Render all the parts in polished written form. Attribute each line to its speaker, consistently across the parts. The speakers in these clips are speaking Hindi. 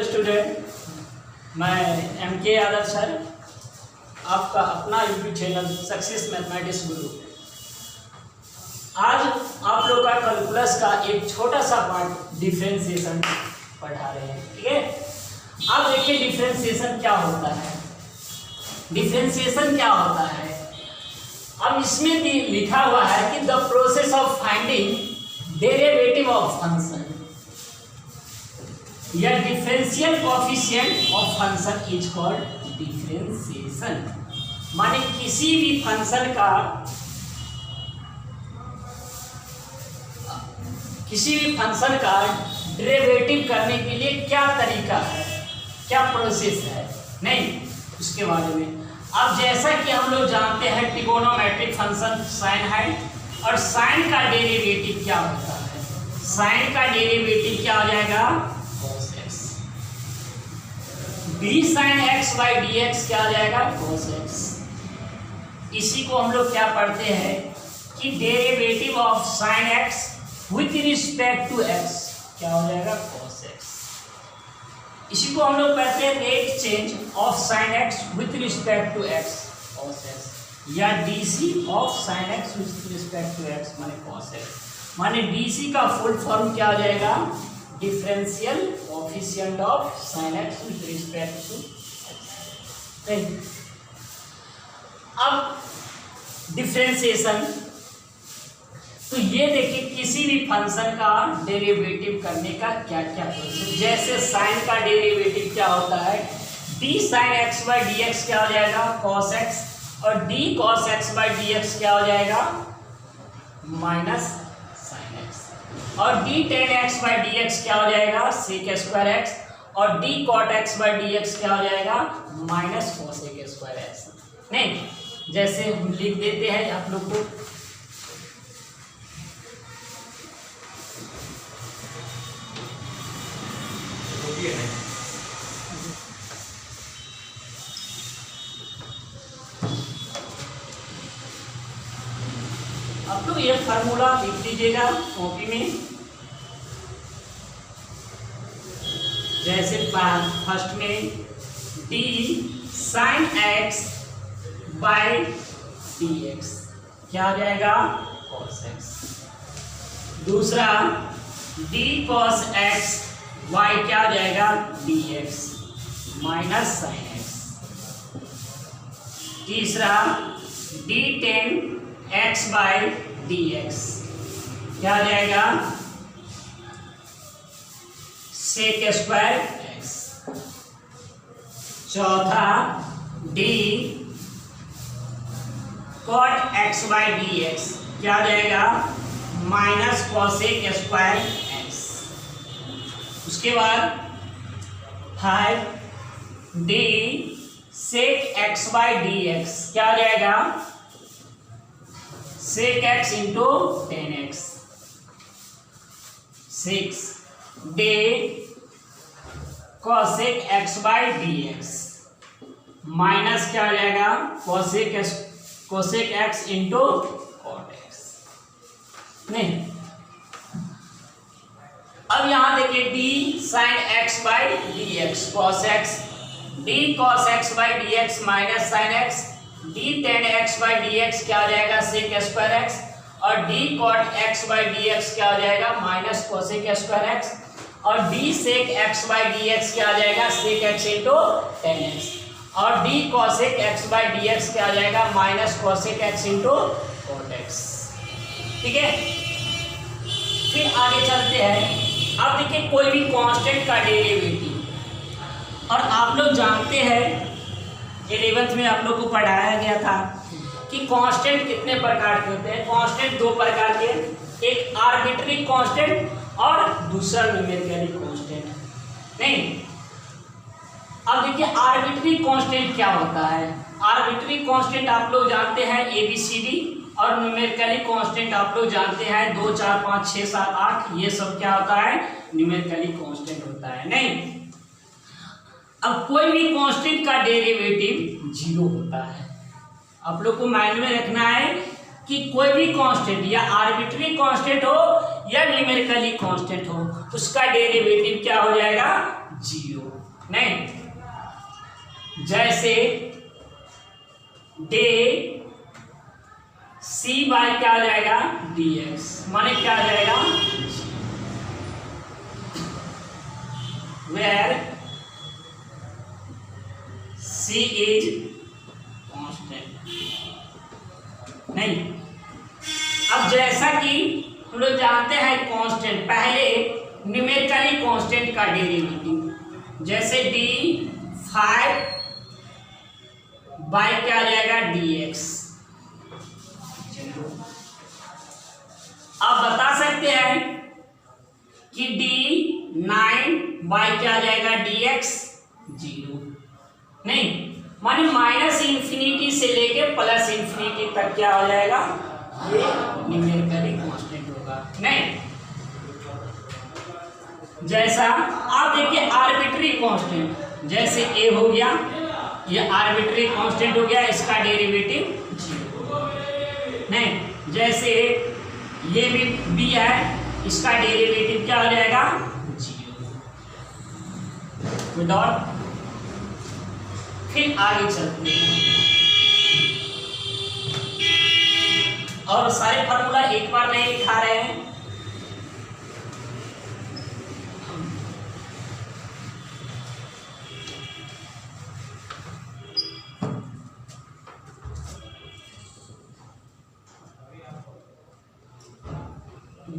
Speaker 1: स्टूडेंट, मैं MK यादव सर, आपका अपना यूट्यूब चैनल सक्सेस मैथमेटिक्स गुरु। आज आप लोग का कैलकुलस का एक छोटा सा पार्ट डिफरेंशिएशन पढ़ा रहे हैं। ठीक है, अब देखिए डिफरेंशिएशन क्या होता है। डिफरेंशिएशन क्या होता है, अब इसमें लिखा हुआ है कि the process of finding derivative of function या differential coefficient of function is called differentiation. माने किसी भी फंक्शन का डेरिवेटिव करने के लिए क्या तरीका है, क्या प्रोसेस है, नहीं उसके बारे में। अब जैसा कि हम लोग जानते हैं ट्रिगोनोमेट्रिक फंक्शन साइन है, और साइन का डेरिवेटिव क्या होता है, साइन का डेरिवेटिव क्या हो जाएगा, cos x। d sin x by dx क्या हो जाएगा, cos x। इसी को हम लोग क्या पढ़ते हैं कि derivative of sine x with respect to x क्या हो जाएगा, cos x। इसी को हम लोग कहते हैं rate change of sine x with respect to x, cos x, या dc of sine x with respect to x माने cos x। माने dc का फुल फॉर्म क्या हो जाएगा, differential coefficient of sine x with respect to x। अब डिफरेंशिएशन, तो ये देखिए किसी भी फंक्शन का डेरिवेटिव करने का क्या क्या प्रोसेस। जैसे साइन का डेरिवेटिव क्या होता है, d sin x by dx क्या हो जाएगा, cos x, और d cos x by dx क्या हो जाएगा, माइनस sin x, और d tan x by dx क्या हो जाएगा, sec स्क्वायर x, और d cot x by dx क्या हो जाएगा, माइनस cosec स्क्वायर x। नहीं, जैसे हम लिख देते हैं आप लोग को, अब तो ये फार्मूला लिख दीजिएगा कॉपी में। जैसे फर्स्ट में d sin x by dx क्या हो जाएगा, cos x। दूसरा d cos x y क्या हो जाएगा, dx माइनस sin x। तीसरा d tan x by dx क्या हो जाएगा, sec स्क्वायर x। चौथा d cot x by dx क्या हो जाएगा, माइनस cosec स्क्वायर x। उसके बाद 5 d sec x by dx क्या हो जाएगा, sec x into tan x। 6 d cosec x by dx minus क्या हो जाएगा, cosec x into cot x। नहीं, अब यहां देखिए d sin x by dx cos x, d cos x by dx minus sin x, d tan x by dx क्या हो जाएगा, sec स्क्वायर x, और d cot x by dx क्या हो जाएगा, माइनस cosec स्क्वायर x, और d sec x by dx क्या हो जाएगा, sec x into tan x, और d cosec x by dx क्या हो जाएगा, minus cosec x into cot x। ठीक है, फिर आगे चलते हैं। अब देखिए कोई भी कांस्टेंट का डेरिवेटिव, और आप लोग जानते हैं 11th में आप लोग को पढ़ाया गया था कि कांस्टेंट कितने प्रकार के होते हैं। कांस्टेंट दो प्रकार के, एक आर्बिट्ररी कांस्टेंट और दूसरा न्यूमेरिकली कांस्टेंट। नहीं, अब देखिए आर्बिट्ररी कांस्टेंट क्या होता है। आर्बिट्ररी कांस्टेंट आप लोग जानते हैं ABCD, और न्यूमेरिकली कांस्टेंट आप लोग जानते हैं 2 4 5 6 7 8, ये सब क्या होता है, न्यूमेरिकली कांस्टेंट होता है। नहीं, अब कोई भी कांस्टेंट का डेरिवेटिव 0 होता है। आप लोग को माइंड में रखना है कि कोई भी कांस्टेंट या आर्बिट्ररी कांस्टेंट हो या न्यूमेरिकली कांस्टेंट हो, उसका डेरिवेटिव क्या हो जाएगा, 0। नहीं, जैसे डे सी बाय क्या आ जाएगा dx, माने क्या आ जाएगा where c is constant। नहीं, अब जैसा कि हम लोग जानते हैं कांस्टेंट, पहले न्यूमेरिकली कांस्टेंट का डेरिवेटिव, जैसे d5 बाय क्या आ जाएगा dx। आप बता सकते हैं कि d9 बाय क्या आ जाएगा dx 0। नहीं, माने माइनस इंफिनिटी से लेके प्लस इंफिनिटी तक क्या हो जाएगा, ये न्यूमेरिकली कांस्टेंट होगा। नहीं, जैसा आप देखिए आर्बिट्री कांस्टेंट, जैसे a हो गया, ये आर्बिट्री कांस्टेंट हो गया, इसका डेरिवेटिव 0। नहीं, जैसे ये भी b है, इसका डेरिवेटिव क्या हो जाएगा 0 विदाउट। फिर आगे चलते हैं और सारे फार्मूला एक बार नहीं लिखा रहे हैं।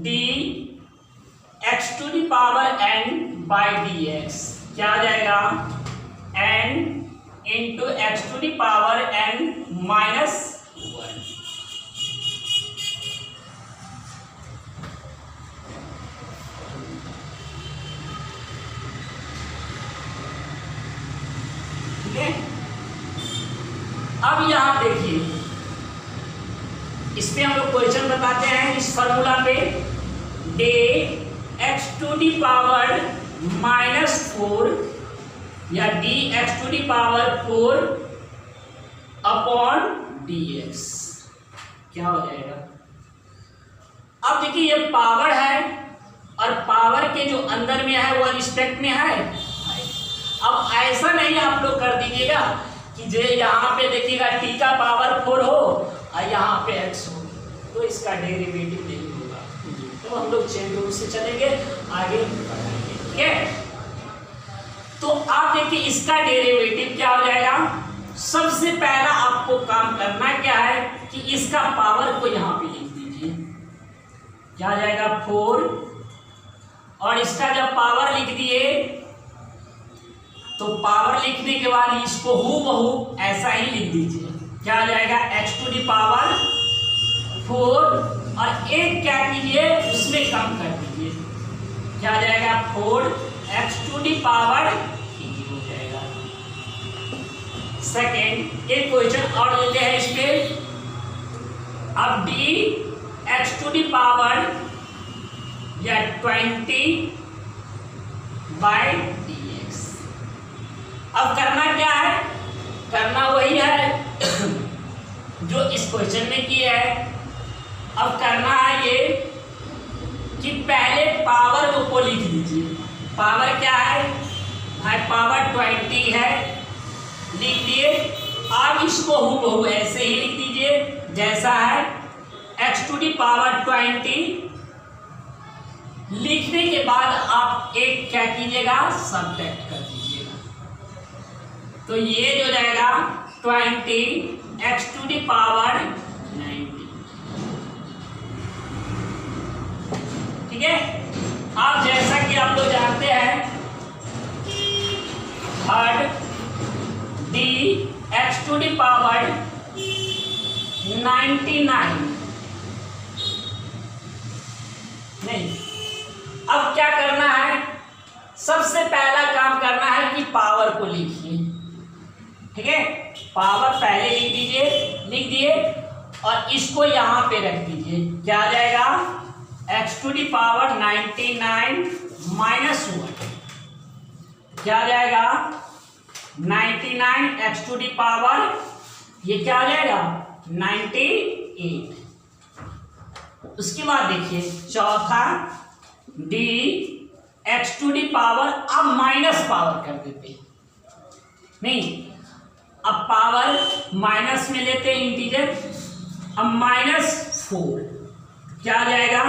Speaker 1: dx to the power n by dx क्या आ जाएगा n into x to the power n minus 1। ठीक है, अब यहां देखिए, इस पे हम लोग क्वेश्चन बताते हैं इस फॉर्मूला पे, d x to the power -4 या d x to the power 4 upon dx क्या हो जाएगा। अब देखिए ये पावर है और पावर के जो अंदर में है वो रिस्पेक्ट में है। अब ऐसा नहीं आप लोग कर दीजिएगा कि जो यहाँ पे देखिएगा t का पावर 4 हो और यहाँ पे x हो, तो इसका डेरिवेटिव नहीं होगा। तो हम लोग चेन रूल से चलेंगे, आगे बढ़ाएंगे। ठीक है, तो आप देखिए इसका डेरिवेटिव क्या हो जाएगा। सबसे पहला आपको काम करना क्या है कि इसका पावर को यहाँ पे लिख दीजिए, क्या आ जाएगा 4, और इसका जब पावर लिख दिए तो पावर लिखने के बाद इसको हूबहू ऐसा ही लिख दीजिए, क्या आ जाएगा x टू दी पावर 4, और एक क्या कीजिए उसमें कम कर दीजिए, क्या आ जाएगा 4x टू दी पावर 3 हो जाएगा। सेकेंड एक क्वेश्चन और लेते हैं इस पे, अब dx टू दी पावर या 20 बाय dx। अब करना क्या है, करना वही है जो इस क्वेश्चन में किया है। अब करना है ये कि पहले पावर को लिख दीजिए, पावर क्या है भाई, पावर 20 है, लिख दिए। अब इसको हूबहू ऐसे ही लिख दीजिए जैसा है, x टू दी पावर 20 लिखने के बाद आप एक क्या कीजिएगा सब्ट्रैक्ट कर दीजिएगा, तो ये जो जाएगा 20 x टू दी पावर 90। ठीक है, आप जैसा कि आप लोग जानते हैं third dx to the power 99। नहीं, अब क्या करना है, सबसे पहला काम करना है कि पावर को लिखिए। ठीक है, पावर पहले लिख दीजिए, लिख दिए और इसको यहां पे रख दीजिए, क्या आ जाएगा x to the power 99 minus 1, क्या आ जाएगा 99 x टू दी पावर, ये क्या आ जाएगा 98। उसके बाद देखिए चौथा d x to the power, अब माइनस पावर कर देते हैं, नहीं अब पावर माइनस में लेते हैं इंटीजर, अब -4 क्या आ जाएगा।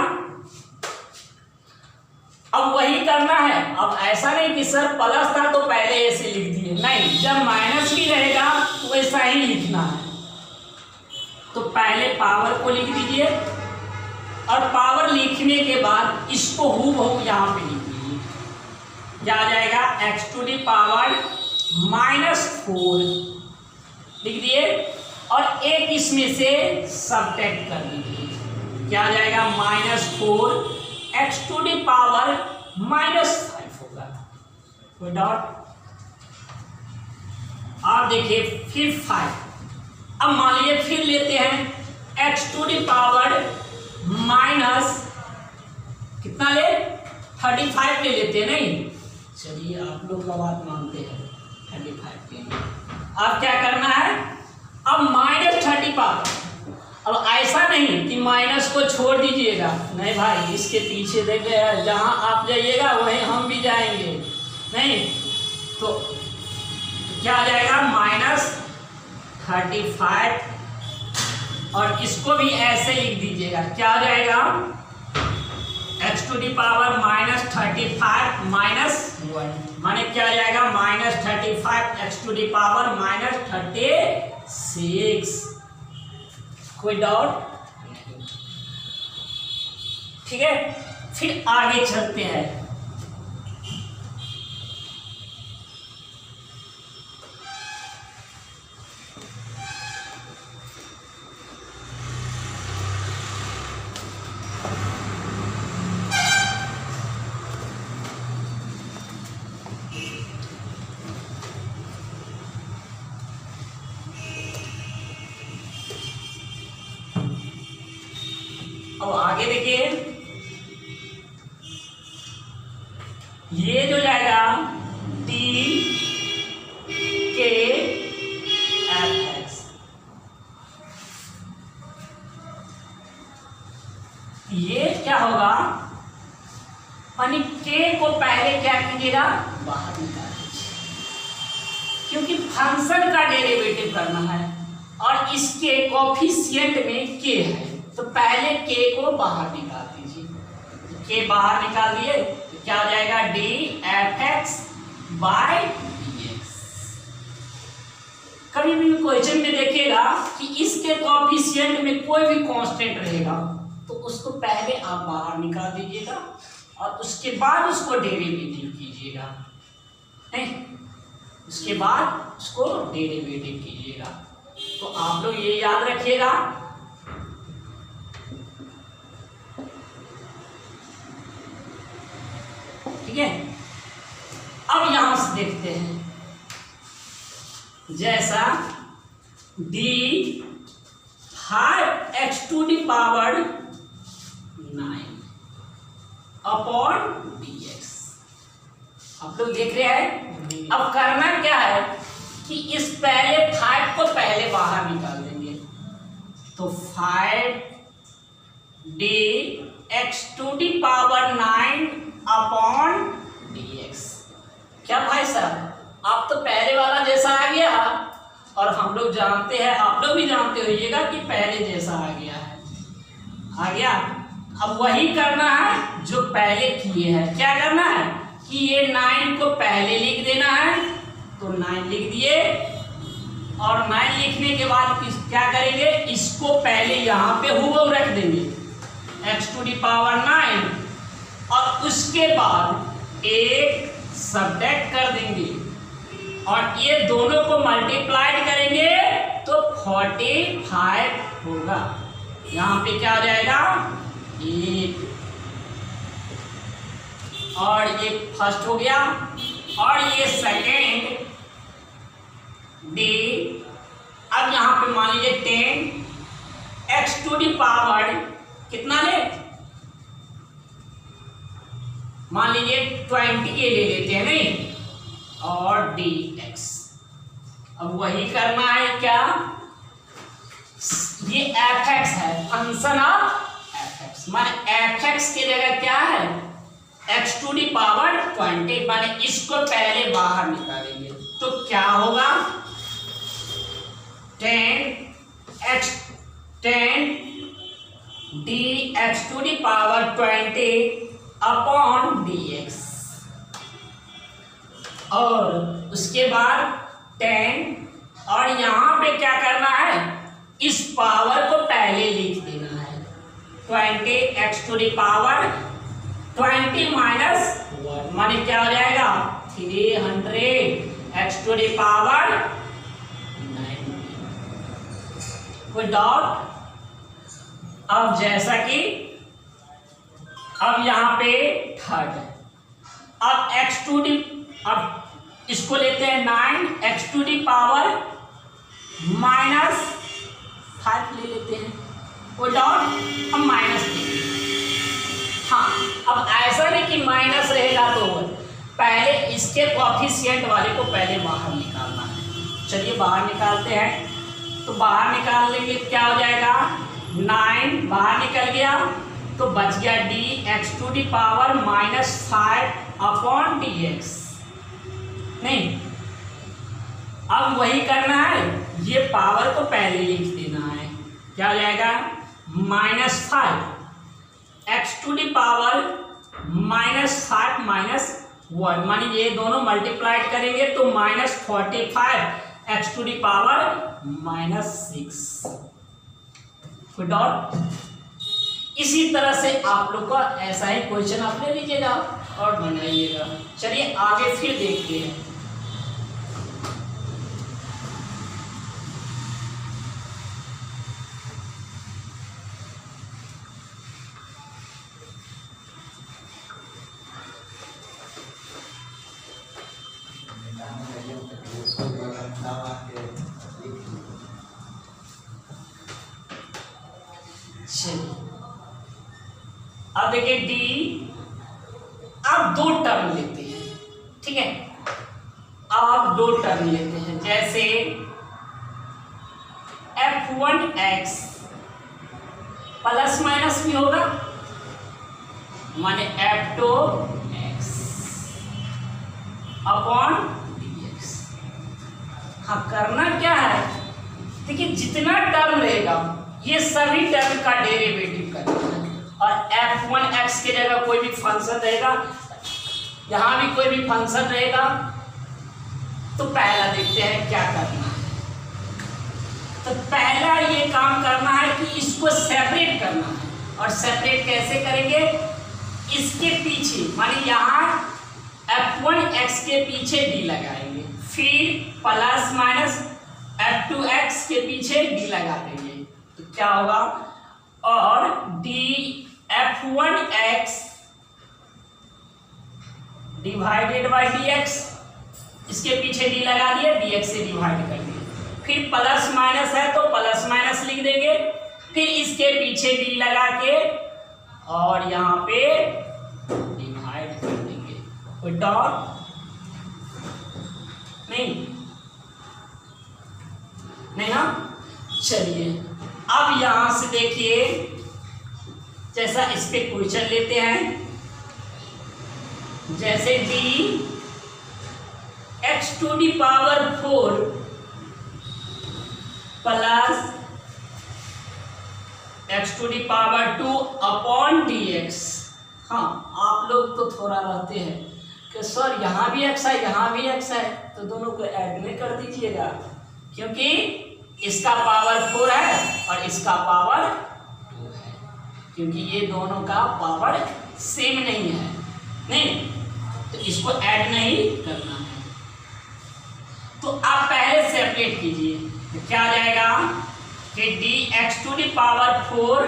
Speaker 1: अब वही करना है, अब ऐसा नहीं कि सर प्लस था तो पहले ऐसे लिख दिए, नहीं, जब माइनस भी रहेगा तो ऐसा ही लिखना है। तो पहले पावर को लिख दीजिए और पावर लिखने के बाद इसको हूबहू यहाँ पे लिख दीजिए, क्या आ जाएगा एक्स टू दी पावर -4 लिख दिए और एक इसमें से सबट्रैक्ट कर दीजिए, क्या आ जाएगा -4 एक्स टू दी पावर -5 होगा, कोई डाउट। आप देखिए फिर 5, अब मान लीजिए फिर लेते हैं x to the power minus कितना ले 35 ले लेते हैं, नहीं चलिए आप लोग का बात मानते हैं 35 के, अब क्या करना है, अब -35, अब ऐसा नहीं कि माइनस को छोड़ दीजिएगा, नहीं भाई इसके पीछे देखिए जहां आप जाइएगा वहीं हम भी जाएंगे, नहीं तो क्या आ जाएगा -35 और इसको भी ऐसे लिख दीजिएगा, क्या आ जाएगा एक्स टू दी पावर -35 -1 माने क्या आ जाएगा -35 एक्स टू दी पावर -36, कोई डाउट नहीं, ठीक है। फिर आगे चलते हैं, अब आगे देखिए ये जो जाएगा टी के एफ एक्स, ये क्या होगा यानी के को पहले क्या कीजिएगा बाहर निकाल दीजिए, क्योंकि फंक्शन का डेरिवेटिव करना है और इसके कोफिशिएंट में के है, तो पहले के को बाहर निकाल दीजिए, के बाहर निकाल दिए तो क्या हो जाएगा d f x by d x. कभी भी क्वेश्चन में देखिएगा कि इसके कोफिशिएंट में कोई भी कांस्टेंट रहेगा तो उसको पहले आप बाहर निकाल दीजिएगा और उसके बाद उसको डेरिवेटिव कीजिएगा, नहीं उसके बाद उसको डेरिवेटिव कीजिएगा। तो आप लोग ये याद रखिएगा, ठीक है। अब यहां से देखते हैं, जैसा d half x to the power 9 upon d x, आप लोग देख रहे हैं। अब करना क्या है कि इस पहले 5 को पहले बाहर निकाल देंगे, तो 5 d x to the power 9 upon d x. क्या भाई साहब आप तो पहले वाला जैसा आ गया और हम लोग जानते हैं, आप लोग भी जानते होइएगा कि पहले जैसा आ गया है, आ गया। अब वही करना है जो पहले किए हैं, क्या करना है कि ये 9 को पहले लिख देना है, तो 9 लिख दिए और 9 लिखने के बाद क्या करेंगे, इसको पहले यहाँ पे हूबहू रख देंगे एक्स टू दी पावर 9 और उसके बाद एक सब्ट्रैक्ट कर देंगे और ये दोनों को मल्टीप्लाइड करेंगे तो 45 होगा। यहाँ पे क्या आ जाएगा 1 और ये फर्स्ट हो गया और ये सेकेंड डी। अब यहाँ पे मान लीजिए 10 एक्स टू दी पावर कितना ले, मान लीजिए 20 के ले लेते हैं, नहीं और डी एक्स। अब वही करना है, क्या ये एफ एक्स है, फंक्शन ऑफ एफ एक्स, माने एफ एक्स की जगह क्या है एक्स टू दी पावर 20, माने इसको पहले बाहर निकालेंगे तो क्या होगा 10 dx to the power 20 upon dx, और उसके बाद 10, और यहां पे क्या करना है, इस पावर को पहले लिख देना है 20x to the power 20 minus 1, माने क्या हो जाएगा 300x टू दी पावर 90। कोई डाउट? अब जैसा कि अब यहां पे थर्ड है, अब x टू दी, अब इसको लेते हैं 9x to the power minus 5 ले लेते हैं, कोई डाउट? अब माइनस लेंगे। हाँ, अब ऐसा नहीं कि माइनस रहेगा तो पहले इसके कोएफिशिएंट वाले को पहले बाहर निकालना है। चलिए बाहर निकालते हैं, तो बाहर निकाल लेंगे, क्या हो जाएगा 9 बाहर निकल गया तो बच गया dx to the power minus 5 upon dx। नहीं, अब वही करना है, ये पावर को पहले लिख देना है, क्या हो जाएगा -5 x to the power -5 minus 1, मानी ये दोनों मल्टीप्लाइड करेंगे तो -45 x टू दी पावर -6। कोई डाउट? इसी तरह से आप लोग का ऐसा ही क्वेश्चन आप ले लीजिएगा और बनाइएगा। चलिए आगे फिर देखते हैं। अब देखिए डी, अब दो टर्म लेते हैं, ठीक है, अब आप दो टर्म लेते हैं, जैसे f1x प्लस माइनस भी होगा, माने f2x अपॉन dx। हाँ, करना क्या है, देखिए जितना टर्म रहेगा ये सभी टर्म का डेरिवेटिव करना है, और f1x की जगह कोई भी फंक्शन रहेगा, यहां भी कोई भी फंक्शन रहेगा, तो पहला देखते हैं क्या करना है। तो पहला ये काम करना है कि इसको सेपरेट करना है, और सेपरेट कैसे करेंगे, इसके पीछे माने यहां f1x के पीछे d लगाएंगे, फिर प्लस माइनस f2x के पीछे d लगा देंगे, तो क्या होगा, और f1x डिवाइडेड बाई dx, इसके पीछे d लगा दिए, dx से डिवाइड कर दिए, फिर प्लस माइनस है तो प्लस माइनस लिख देंगे, फिर इसके पीछे d लगा के और यहाँ पे डिवाइड कर देंगे। कोई डॉट नहीं? हाँ, चलिए अब यहां से देखिए, जैसा इस पे क्वेश्चन लेते हैं, जैसे d x to the power 4 plus x to the power 2 upon dx। हाँ, आप लोग तो थोड़ा रहते हैं कि सर यहाँ भी x है यहाँ भी x है, तो दोनों को ऐड में कर दीजिएगा, क्योंकि इसका पावर 4 है और इसका पावर 2 है, क्योंकि ये दोनों का पावर सेम नहीं है, नहीं तो इसको ऐड नहीं करना है। तो आप पहले सेपरेट कीजिए, तो क्या आ जाएगा कि dx to the power 4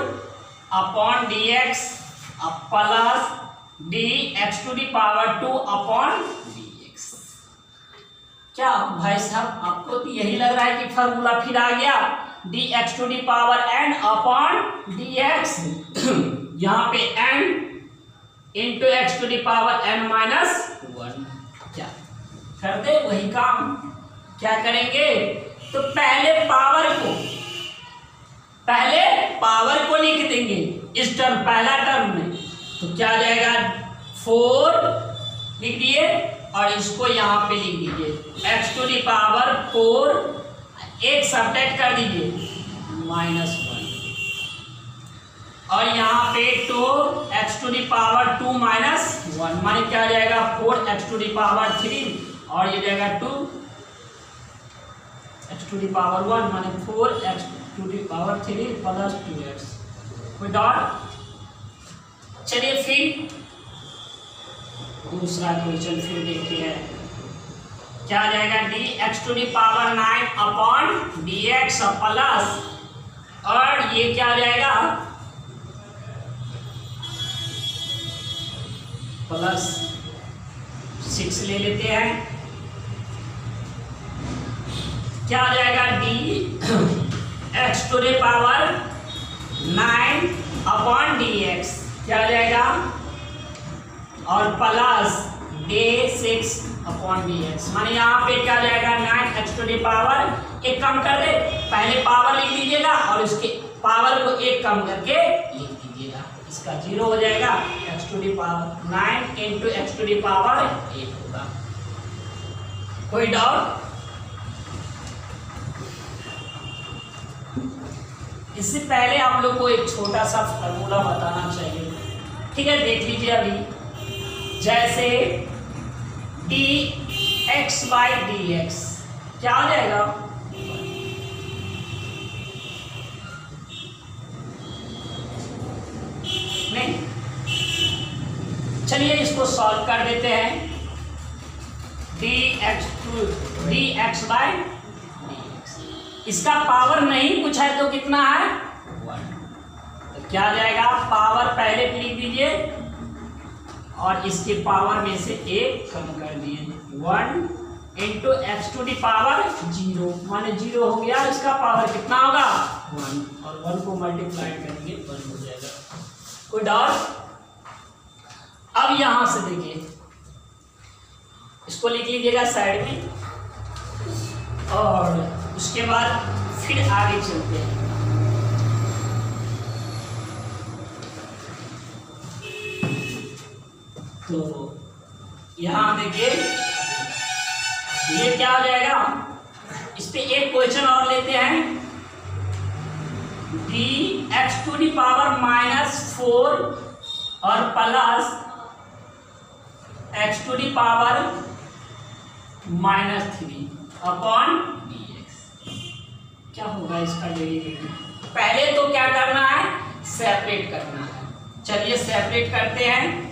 Speaker 1: upon dx plus dx to the power 2 upon dx। क्या भाई साहब, आपको तो यही लग रहा है कि फार्मूला फिर आ गया, dx to the power n upon dx, यहाँ पे n into x to the power n minus 1। क्या कर दे वही काम, क्या करेंगे, तो पहले पावर को लिख देंगे इस टर्म, पहला टर्म में, तो क्या आ जाएगा 4 लिख दिए और इसको यहाँ पे लिख दीजिए x टू दी पावर 4, एक सब्ट्रैक्ट कर दीजिए -1 और यहाँ पे 2x टू दी पावर 2 -1 माने क्या आ जाएगा 4x टू दी पावर 3 और ये जाएगा 2x टू दी पावर 1 माने 4x to the power 3 plus 2x। कोई डॉट? चलिए फिर दूसरा क्वेश्चन फिर देखते हैं क्या आ जाएगा dx to the power 9 upon dx plus और ये क्या आ जाएगा प्लस 6 ले लेते हैं। क्या आ जाएगा dx to the power 9 upon dx क्या आ जाएगा और प्लस d6 अपॉन dx माने यहाँ पे क्या आ जाएगा 9x टू दी पावर एक कम कर दे, पहले पावर लिख दीजिएगा और उसके पावर को एक कम करके लिख दीजिएगा, इसका 0 हो जाएगा। x to the power 9 into x to the power 8 होगा। कोई डाउट? इससे पहले आप लोग को एक छोटा सा फॉर्मूला बताना चाहिए, ठीक है? देख लीजिए अभी जैसे dx बाई dx क्या हो जाएगा नहीं, चलिए इसको सॉल्व कर देते हैं। dx बाई dx इसका पावर नहीं कुछ है तो कितना है 1, तो क्या आ जाएगा पावर पहले लिख दीजिए और इसके पावर में से एक कम कर दिए 1 into x to the power 0 माने 0 हो गया, इसका पावर कितना होगा 1 और 1 को मल्टीप्लाई करेंगे 1 हो जाएगा। कोई डाउट? अब यहां से देखिए इसको लिख लीजिएगा साइड में और उसके बाद फिर आगे चलते हैं। तो यहां देखिए ये क्या हो जाएगा, इस पे एक क्वेश्चन और लेते हैं dx टू दी पावर -4 और plus x to the power -3 upon dx क्या होगा इसका डेरिवेटिव? पहले तो क्या करना है सेपरेट करना है, चलिए सेपरेट करते हैं।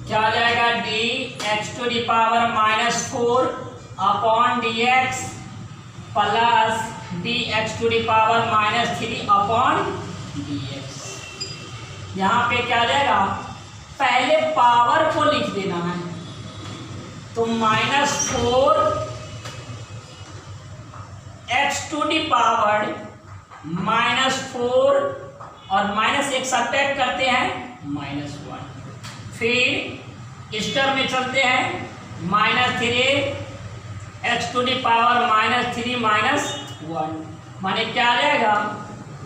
Speaker 1: क्या आ जाएगा dx to the power -4 upon dx plus dx to the power -3 upon dx। यहाँ पे क्या आ जाएगा पहले पावर को लिख देना है तो -4 x टू दी पावर -4 और -1 सब्ट्रैक्ट करते हैं -1, फिर इस टर्म में चलते हैं -3 x टू दी पावर -3 -1 माने क्या आ जाएगा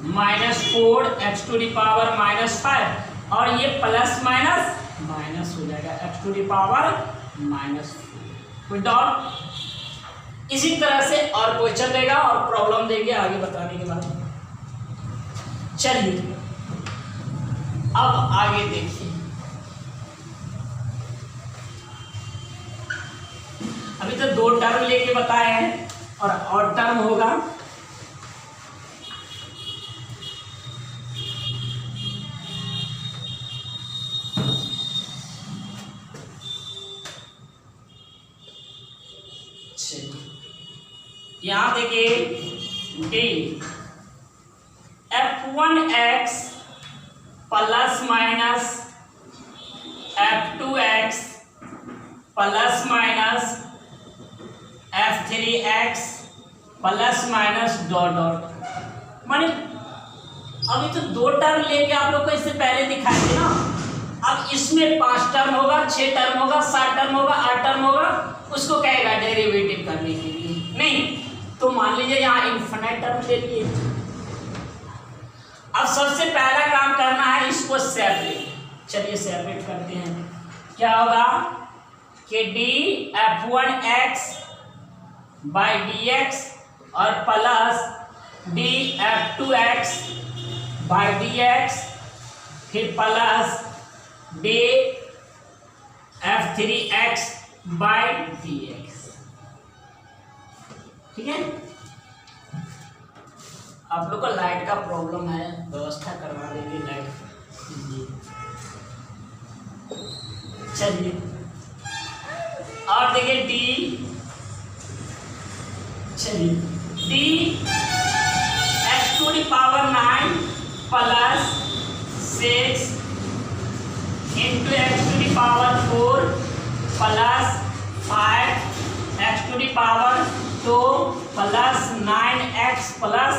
Speaker 1: -4 x टू दी पावर -5 और ये प्लस माइनस हो जाएगा x टू दी पावर -4। कोई डाउट? इसी तरह से और क्वेश्चन देगा और प्रॉब्लम देंगे आगे बताने के बाद। चलिए अब आगे देखिए, अभी तो 2 टर्म लेके बताए हैं और टर्म होगा यहां देखिए d f1x plus minus f2x plus minus f3x plus minus dot dot माने अभी तो 2 टर्म लेके आप लोग को इससे पहले दिखाए थे ना, अब इसमें 5 टर्म होगा, 6 टर्म होगा, 7 टर्म होगा, 8 टर्म होगा, उसको कहेगा डेरिवेटिव करने के लिए। नहीं तो मान लीजिए यहाँ इनफिनिट टर्म ले लिए। अब सबसे पहला काम करना है इसको सेपरेट, चलिए सेपरेट करते हैं। क्या होगा कि df1x बाई dx और प्लस df2x बाई dx फिर प्लस df3x बाई dx। ठीक है, आप लोग को लाइट का प्रॉब्लम है, व्यवस्था करवा देंगे लाइट। चलिए और देखिए dx⁻9 plus 6 into x⁴ plus 5x⁻2 plus 9x plus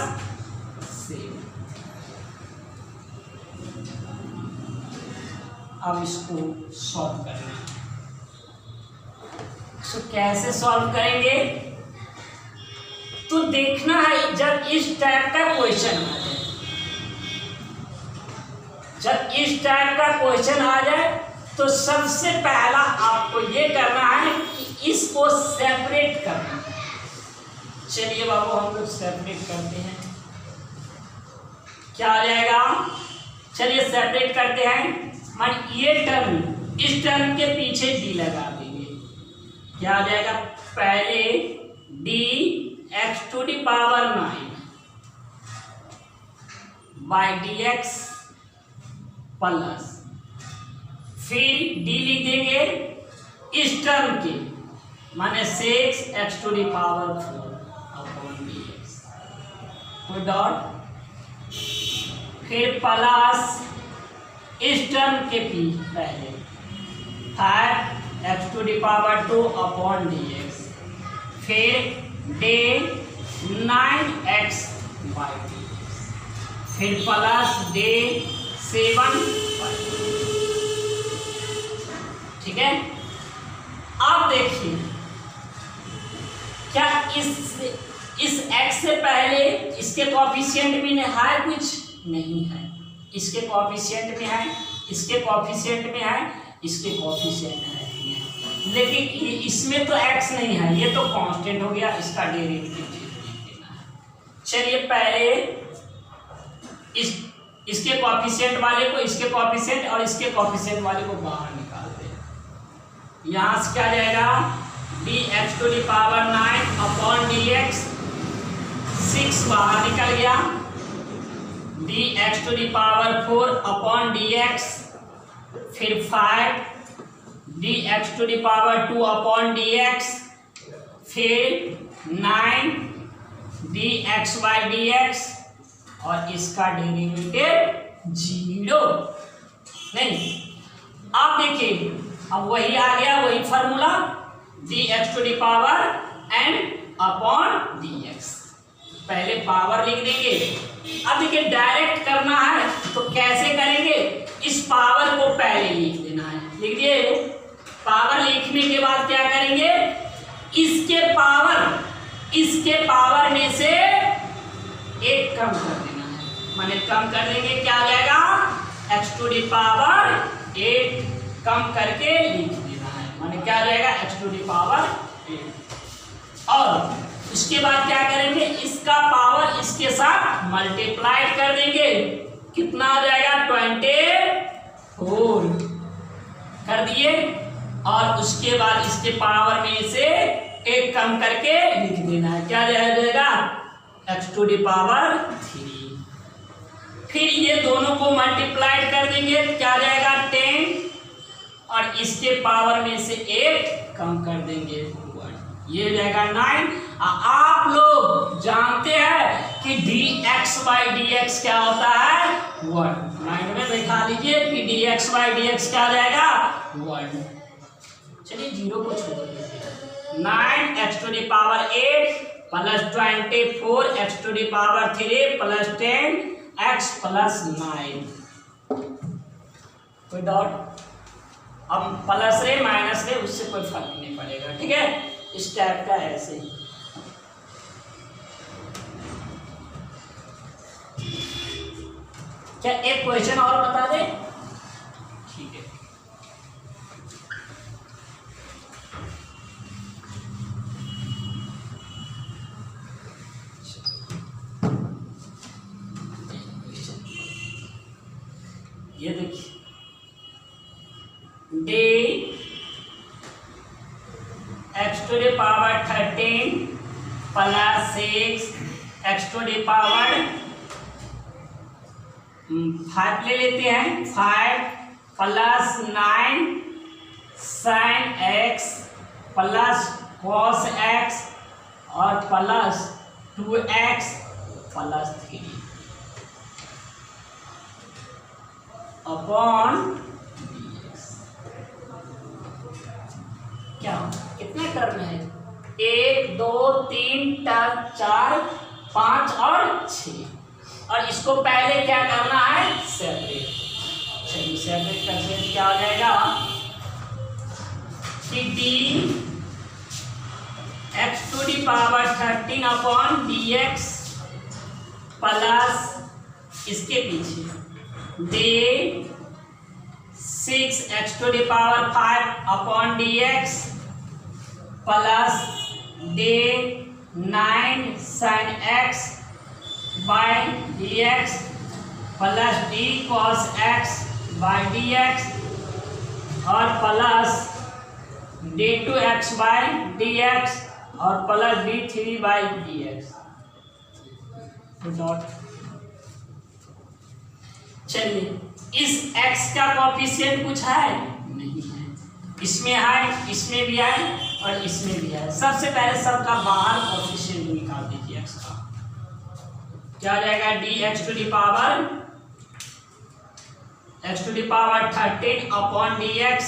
Speaker 1: 7। अब इसको सॉल्व करना है। इसको कैसे सॉल्व करेंगे तो देखना है, जब इस टाइप का क्वेश्चन आ जाए, तो सबसे पहला आपको ये करना है कि इसको सेपरेट करना है। चलिए बाबू हम लोग सेपरेट करते हैं। क्या आ जाएगा, चलिए सेपरेट करते हैं। मान ये टर्म, इस टर्म के पीछे डी लगा देंगे। क्या आ जाएगा, पहले dx⁻9 बाई dx प्लस फिर डी लिख देंगे इस टर्म के, माने 6x⁴ अपॉन dx कोई डॉट, फिर प्लस इस टर्म के पहले 5x⁴ अपॉन dx फिर d9x बाई dx फिर प्लस d7 बाई dx। ठीक है, अब देखिए क्या इस x से पहले इसके कोएफिशिएंट में है, कुछ नहीं है। इसके कोएफिशिएंट में है, इसके कोएफिशिएंट में है, इसके कोएफिशिएंट है, लेकिन इसमें तो x नहीं है, ये तो कांस्टेंट हो गया, इसका डेरिवेटिव देना है। चलिए पहले इसके कोएफिशिएंट वाले को, इसके कोएफिशिएंट और इसके कोएफिशिएंट वाले को बाहर निकालते हैं। यहां से क्या जाएगा, dx⁻9 अपॉन dx 6 बाहर निकल गया, dx⁴ अपॉन dx फिर 5 dx⁴ अपॉन dx फिर 9 dx/dx और इसका डेरिवेटिव 0 नहीं। आप देखिए, अब वही आ गया, वही फॉर्मूला dx⁻n अपॉन dx। पहले पावर लिख देंगे। अब देखिए डायरेक्ट करना है तो कैसे करेंगे, इस पावर को पहले लिख देना है। लिख दिए, पावर लिखने के बाद क्या करेंगे, इसके पावर में से एक कम कर देना है, माने कम कर देंगे। क्या आ जाएगा, x⁸ कम करके लिख देना है, माने क्या आ जाएगा x⁸। और उसके बाद क्या करेंगे, इसका पावर इसके साथ मल्टीप्लाइड कर देंगे। कितना आ जाएगा, 24 कर दिए। और उसके बाद इसके पावर में से एक कम करके लिख देना है। क्या जाएगा, x⁻3। फिर ये दोनों को मल्टीप्लाइड कर देंगे, क्या जाएगा 10 और इसके पावर में से एक कम कर देंगे 1, ये जाएगा 9। आप लोग जानते हैं कि dx/dx क्या होता है, 1। माइंड में बैठा लीजिए कि dx/dx क्या जाएगा, 1। चलिए 0 को छोड़ दीजिए, 9x⁸ plus 24 x⁻3 plus 10x plus 9 कोई डॉट। अब प्लस रे माइनस रे उससे कोई फर्क नहीं पड़ेगा। ठीक है, इस टाइप का ऐसे ही। क्या एक क्वेश्चन और बता दे, ठीक ये देखिए d x to the power 13 plus 6 x to the power 5 ले लेते हैं, 5 plus 9 sine x plus cos x और प्लस 2x प्लस 3 अपॉन क्या कितने टर्म है, 1 2 3 4 5 और 6, और इसको पहले क्या करना है सेपरेट। चलिए सेपरेट करके क्या हो जाएगा कि d x to the power 13 upon d x plus इसके पीछे d 6 x to the power 5 upon d x plus d 9 sine x by d x plus d cos x by d x और plus d 2x by d x और plus d 3 by d x dot. चलिए इस x का कोफिशिएंट कुछ है नहीं है, इसमें है, इसमें भी है और इसमें भी है। सबसे पहले सबका बाहर कोफिशिएंट निकाल दीजिए x का, क्या आ जाएगा d x to the power 13 upon d x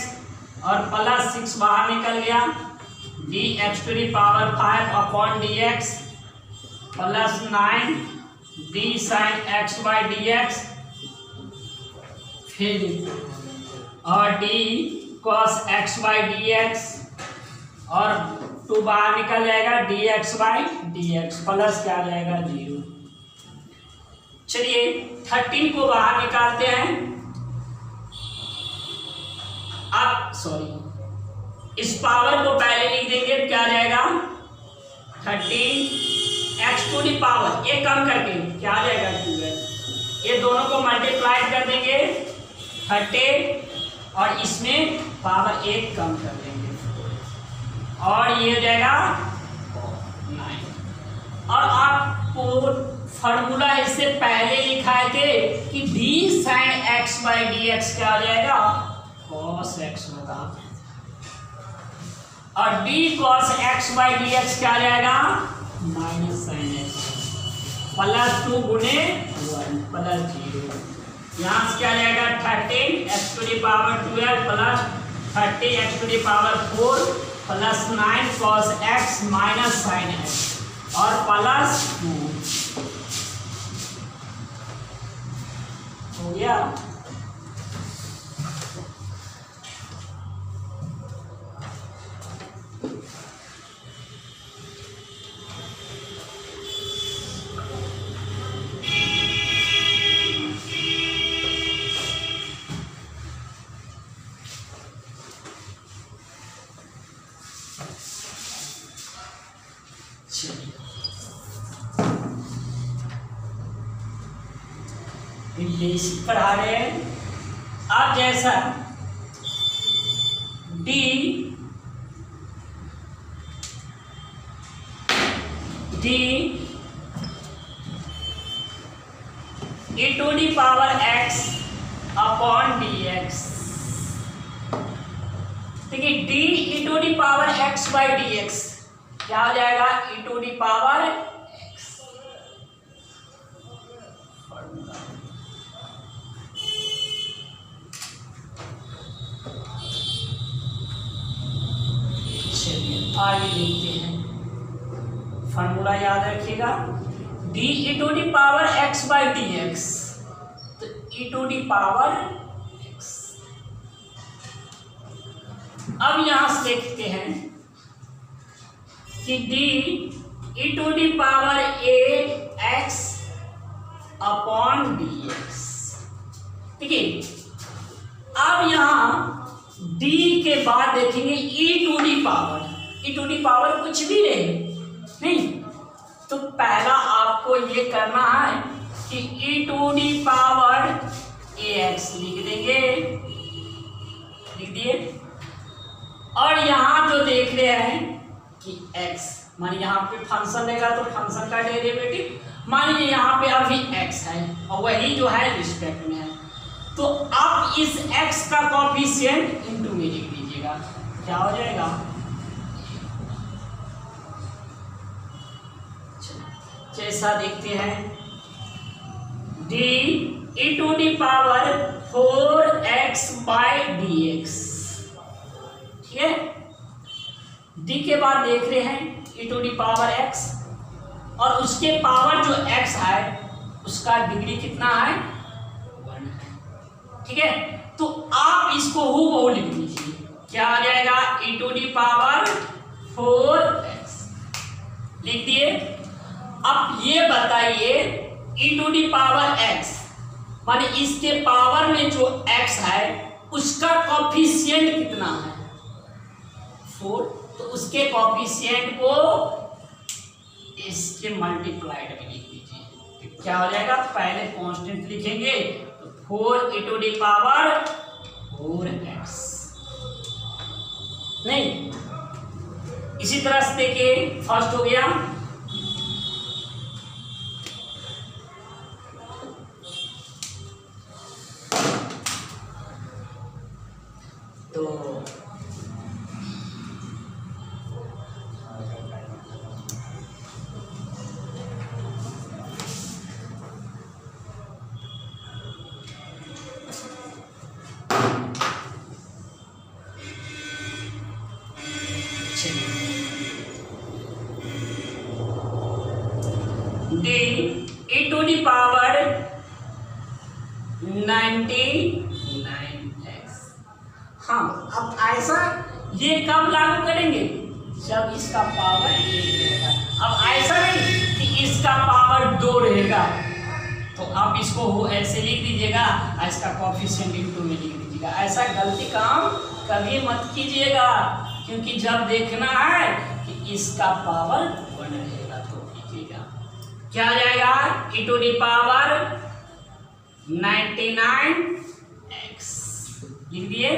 Speaker 1: और प्लस 6 बाहर निकल गया, d x to the power 5 upon d x plus 9 d sine x by d x फिर और d cos x by d x और 2 बाहर निकल जाएगा d x by d x plus क्या आ जाएगा 0। चलिए 13 को बाहर निकालते हैं, अब सॉरी इस पावर को पहले लिख देंगे, क्या आ जाएगा 13 एक्स टू दी पावर, ये कम करके क्या आ जाएगा 2x, ये दोनों को मल्टीप्लाई कर देंगे 30 और इसमें पावर 1 कम कर देंगे और ये हो जाएगा 9। और आपको फॉर्मूला इससे पहले लिखाए थे कि D sine x by d x क्या हो जाएगा cos x होगा और d cos x by d x क्या आ जाएगा माइनस साइन एक्स प्लस 2 गुने 1 प्लस 0। यहाँ से क्या आ जाएगा 13 x to the power 12 plus 30 x to the power 4 plus 9 cos x minus sine x और प्लस 2 हो गया। बेसिक पढ़ा रहे हैं। अब जैसा d e to the power x upon d x, ठीक है, d e to the power x by d x क्या हो जाएगा e to the power x. आगे देखते हैं, फॉर्मूला याद रखिएगा, d e to the power x by d x, तो e to the power x. अब यहां से देखते हैं कि d e to the power a x upon d x, ठीक है। अब यहां डी के बाद देखेंगे e to the power, e to the power कुछ भी नहीं, तो पहला आपको ये करना है कि ई टू दी पावर dx लिख देंगे, लिख दिए। और यहाँ जो देख रहे हैं कि x मान यहाँ पे फंक्शन रहेगा तो फंक्शन का डेरिवेटिव, मान लीजिए यहाँ पे अभी x है और वही जो है रिस्पेक्ट में है, तो अब इस x का कोफिशिएंट इनटू में लिख दीजिएगा, क्या हो जाएगा, जैसा देखते हैं d e to the power 4x/dx, ठीक है। d के बाद देख रहे हैं e to the power x और उसके पावर जो x है उसका डिग्री कितना है, 1 है, ठीक है। तो आप इसको हूबहू लिख दीजिए, क्या आ जाएगा, e to the power 4x लिख दिए। अब ये बताइए e to the power x माने इसके पावर में जो x है उसका कोफिशिएंट कितना है, 4, तो उसके कोफिशिएंट को इसके मल्टीप्लाइड में लिख दीजिए, क्या हो जाएगा, पहले कांस्टेंट लिखेंगे तो 4 e to the power 4x, नहीं इसी तरह से देखिए फर्स्ट हो गया, तो d e to the power 99x। हाँ, अब ऐसा ये कब लागू करेंगे, जब इसका पावर 1 रहेगा। अब ऐसा नहीं कि इसका पावर 2 रहेगा, तो आप इसको ऐसे लिख दीजिएगा, इसका कोफिशिएंट इनटू में लिख दीजिएगा। ऐसा गलती काम कभी मत कीजिएगा, क्योंकि जब देखना है कि इसका पावर 1 रहेगा तो लिखिएगा, क्या आ जाएगा, e to the power 99x लिख दिए।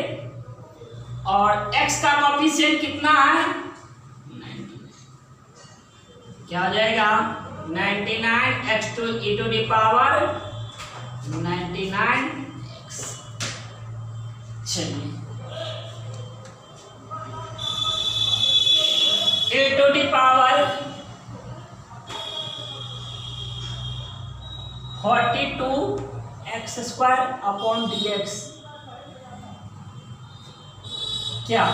Speaker 1: और x का कोफिशिएंट कितना है, 99, क्या हो जाएगा, 99x to e to the power 99x। चलिए e to the power 42x² dx, क्या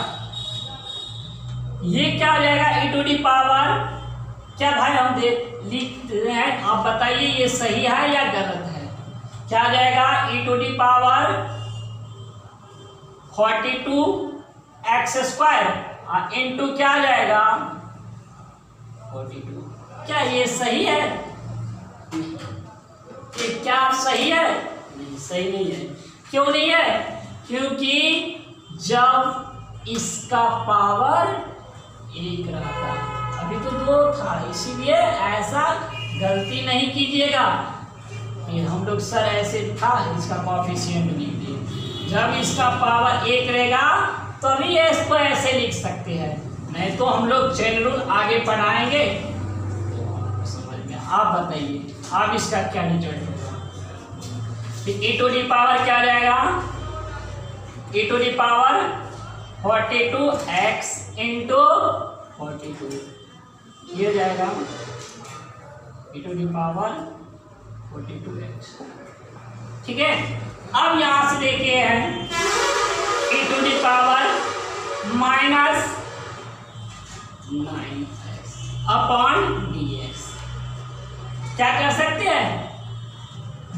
Speaker 1: ये क्या आ जाएगा, e टू दी पावर, क्या भाई हम लिख रहे हैं, आप बताइए ये सही है या गलत है, क्या आ जाएगा, e to the power 42x² into क्या आ जाएगा 42, क्या ये सही है, ये क्या सही है, नहीं सही नहीं है। क्यों नहीं है, क्योंकि जब इसका पावर 1 रहता, अभी तो 2 था, इसीलिए ऐसा गलती नहीं कीजिएगा। हम लोग सर ऐसे था, इसका कोफिशिएंट लिख दिए, जब इसका पावर 1 रहेगा तभी इसको ऐसे लिख सकते हैं, नहीं तो हम लोग चेन रूल आगे पढ़ाएंगे समझ में। आप बताइए आप इसका क्या रिजल्ट होगा, e टू दी पावर क्या जाएगा, e to the power 42x into 42, ये जाएगा e to the power 42x, ठीक है। अब यहां से देखिए है e to the power -9x upon dx, क्या कर सकते हैं,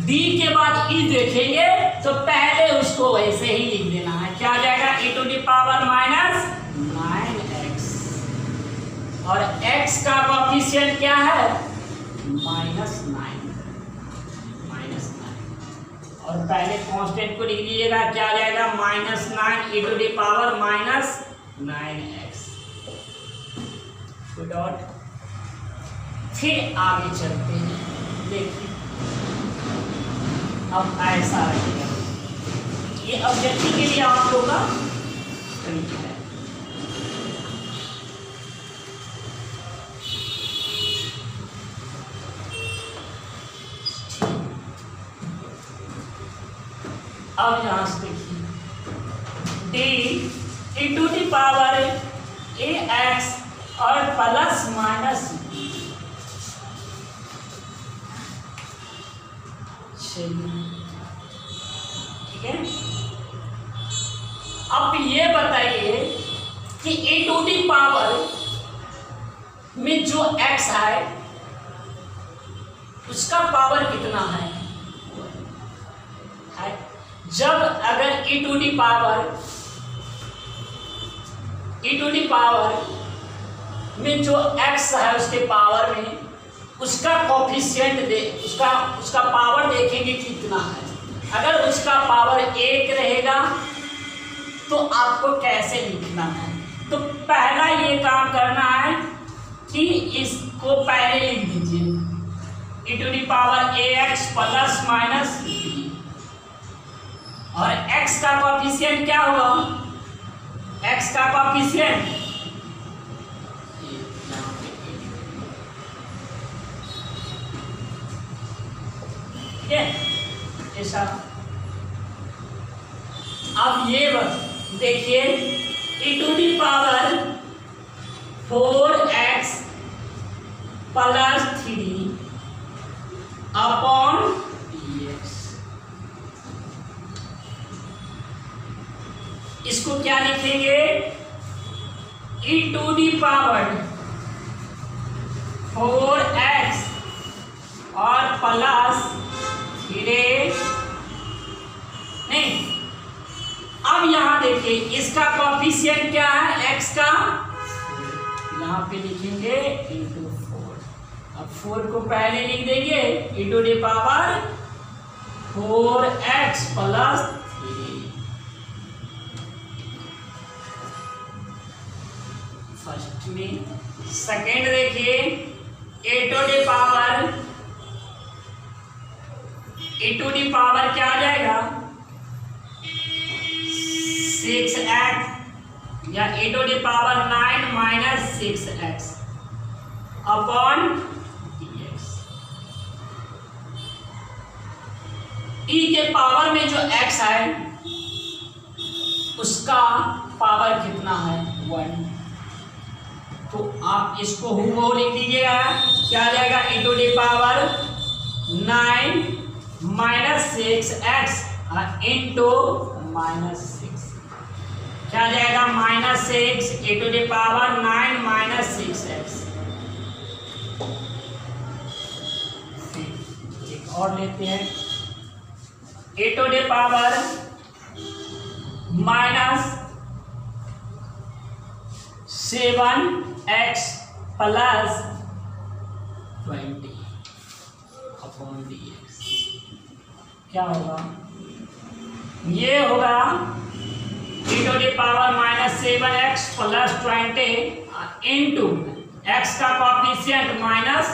Speaker 1: d के बाद e देखेंगे तो पहले उसको वैसे ही लिख देना है, क्या आ जाएगा, e to the power -9x और x का कोफिशिएंट क्या है, -9 और पहले कांस्टेंट को लिख लीजिएगा, क्या आ जाएगा, -9 e to the power -9x dot. फिर आगे चलते हैं, देखिए अब ऐसा रहेगा। ये ऑब्जेक्टिव के लिए आप लोग का तरीका है। अब यहां से देखिए D into the power a x और प्लस माइनस ठीक है। अब ये बताइए कि ए टू दी पावर में जो एक्स है उसका पावर कितना है? जब अगर e टू दी पावर में जो x है उसके पावर में उसका कोफिशिएंट उसका पावर देखेंगे कितना है। अगर उसका पावर 1 रहेगा तो आपको कैसे लिखना है? तो पहला ये काम करना है कि इसको पहले लिख दीजिए e to the power ax plus minus b, और x का कोफिशिएंट क्या होगा? x का कोफिशिएंट ठीक है ऐसा। अब ये बस देखिए e to the power 4x plus 3 upon dx, इसको क्या लिखेंगे? e to the power 4x और प्लस 3 नहीं। अब यहां देखिए इसका कोफिशिएंट क्या है x का, यहां पे लिखेंगे इंटू 4। अब 4 को पहले लिख देंगे e to the power 4x plus 3 first में। सेकेंड देखिए e टू दी पावर क्या आ जाएगा? 6x या e to the power 9 minus 6x upon dx। e के पावर में जो x है उसका पावर कितना है? 1। तो आप इसको हूबहू लिख दीजिएगा, क्या आ जाएगा? e to the power 9 minus 6x into minus 6, क्या आ जाएगा? Minus 6 e to the power 9 minus 6x। एक और लेते हैं e to the power minus 7x plus 20 upon dx, क्या होगा? ये होगा e to the power minus 7x plus 20 into x का कोफिशिएंट माइनस